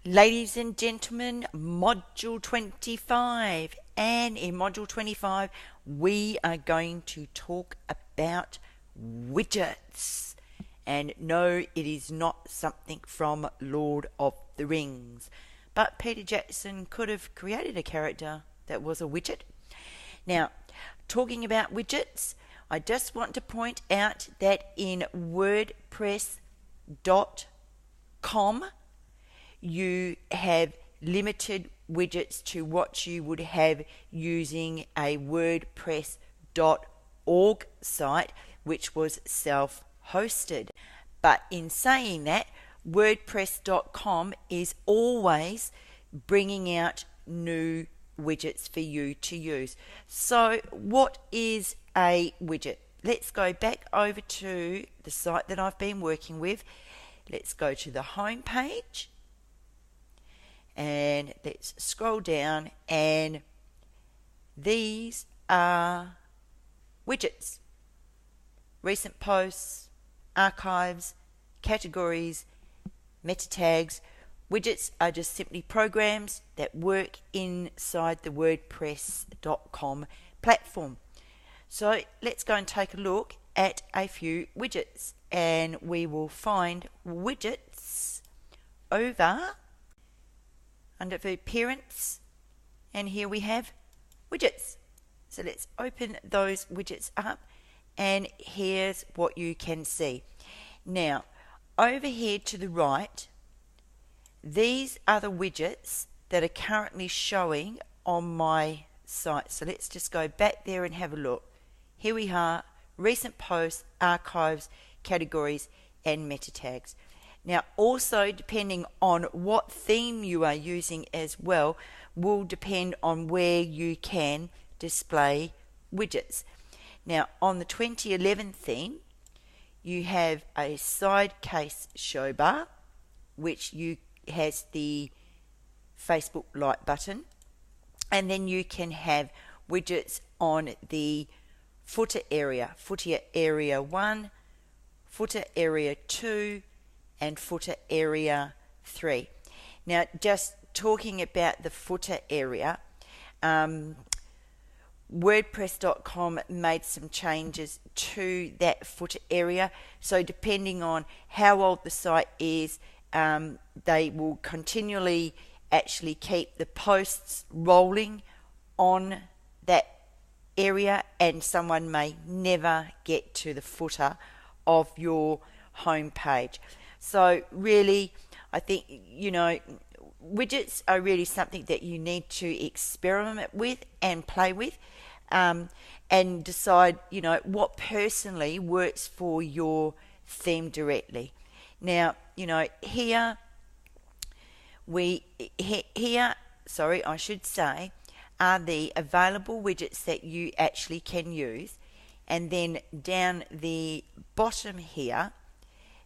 Ladies and gentlemen, Module 25. And in Module 25, we are going to talk about widgets. And no, it is not something from Lord of the Rings. But Peter Jackson could have created a character that was a widget. Now, talking about widgets, I just want to point out that in Wordpress.com, you have limited widgets to what you would have using a WordPress.org site, which was self-hosted. But in saying that, WordPress.com is always bringing out new widgets for you to use. So what is a widget? Let's go back over to the site that I've been working with. Let's go to the home page. And let's scroll down, and these are widgets: recent posts, archives, categories, meta tags. Widgets are just simply programs that work inside the WordPress.com platform. So let's go and take a look at a few widgets, and we will find widgets over under the appearance, and here we have widgets. So let's open those widgets up, and here's what you can see. Now, over here to the right, these are the widgets that are currently showing on my site. So let's just go back there and have a look. Here we are: recent posts, archives, categories, and meta tags. Now, also, depending on what theme you are using as well, will depend on where you can display widgets. Now, on the 2011 theme, you have a side case show bar, which has the Facebook like button, and then you can have widgets on the footer area 1, footer area 2, and footer area 3. Now, just talking about the footer area, WordPress.com made some changes to that footer area. So depending on how old the site is, they will continually actually keep the posts rolling on that area, and someone may never get to the footer of your home page. So really, I think, widgets are really something that you need to experiment with and play with, and decide, what personally works for your theme directly. Now, here I should say, are the available widgets that you actually can use. And then down the bottom here,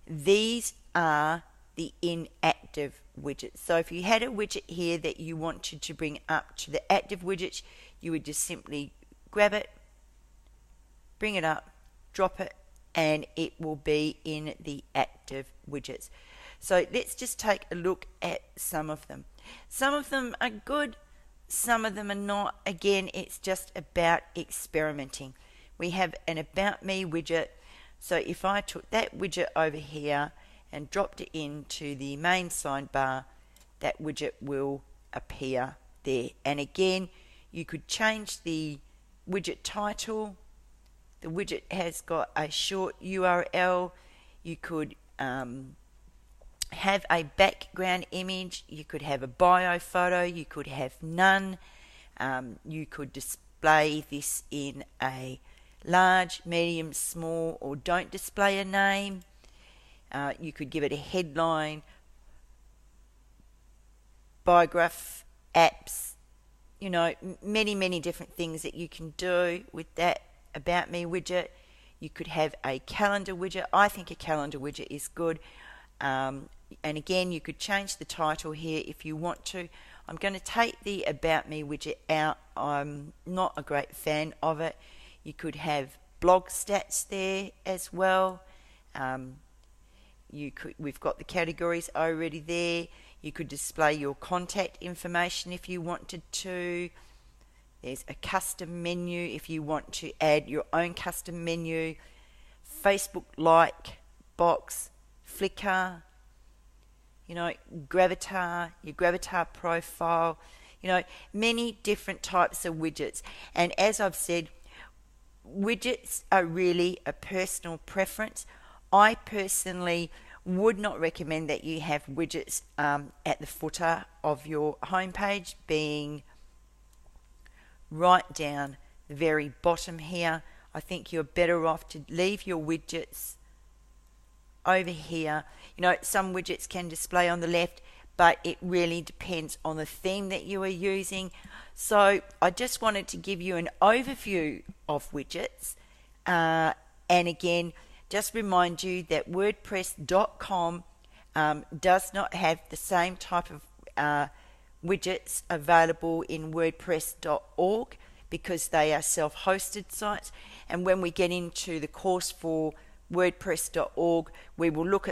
these are the inactive widgets. So if you had a widget here that you wanted to bring up to the active widgets, you would just simply grab it, bring it up, drop it, and it will be in the active widgets. So let's just take a look at some of them. Some of them are good, some of them are not. Again, it's just about experimenting. We have an About Me widget. So if I took that widget over here and dropped it into the main sidebar, that widget will appear there. And again, you could change the widget title. The widget has got a short URL. You could have a background image. You could have a bio photo. You could have none. You could display this in a large, medium, small, or don't display a name. You could give it a headline, biograph, apps, many different things that you can do with that About Me widget. You could have a calendar widget. I think a calendar widget is good. And again, you could change the title here if you want to. I'm going to take the About Me widget out. I'm not a great fan of it. You could have blog stats there as well. We've got the categories already there. You could display your contact information if you wanted to. There's a custom menu if you want to add your own custom menu. Facebook like box, Flickr, Gravatar, your Gravatar profile, many different types of widgets. And as I've said, widgets are really a personal preference. I personally would not recommend that you have widgets at the footer of your homepage, being right down the very bottom here. I think you're better off to leave your widgets over here. Some widgets can display on the left, but it really depends on the theme that you are using. So I just wanted to give you an overview of widgets, and again, just remind you that WordPress.com does not have the same type of widgets available in WordPress.org, because they are self-hosted sites. And when we get into the course for WordPress.org, we will look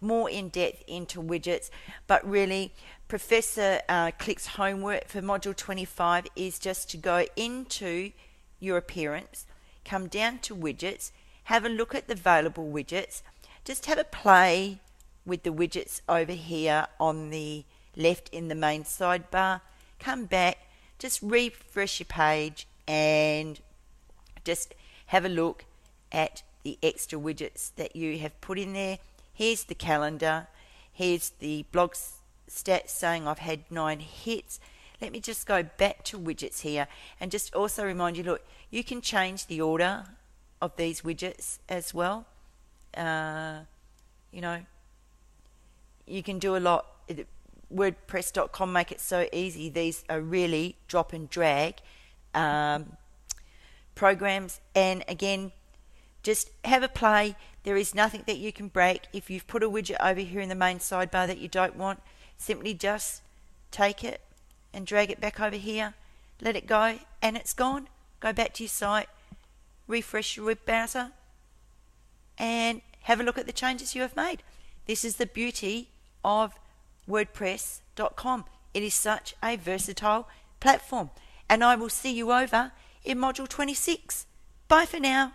more in depth into widgets. But really, Professor Click's homework for Module 25 is just to go into your appearance, come down to widgets, have a look at the available widgets, just have a play with the widgets over here on the left in the main sidebar, come back, just refresh your page and just have a look at the extra widgets that you have put in there. Here's the calendar, here's the blog stats saying I've had 9 hits. Let me just go back to widgets here and just also remind you, look, you can change the order of these widgets as well. You can do a lot. WordPress.com make it so easy. These are really drop and drag programs, and again, just have a play. There is nothing that you can break. If you've put a widget over here in the main sidebar that you don't want, simply just take it and drag it back over here, let it go, and it's gone. Go back to your site, refresh your web browser, and have a look at the changes you have made. This is the beauty of WordPress.com. It is such a versatile platform. And I will see you over in Module 26. Bye for now.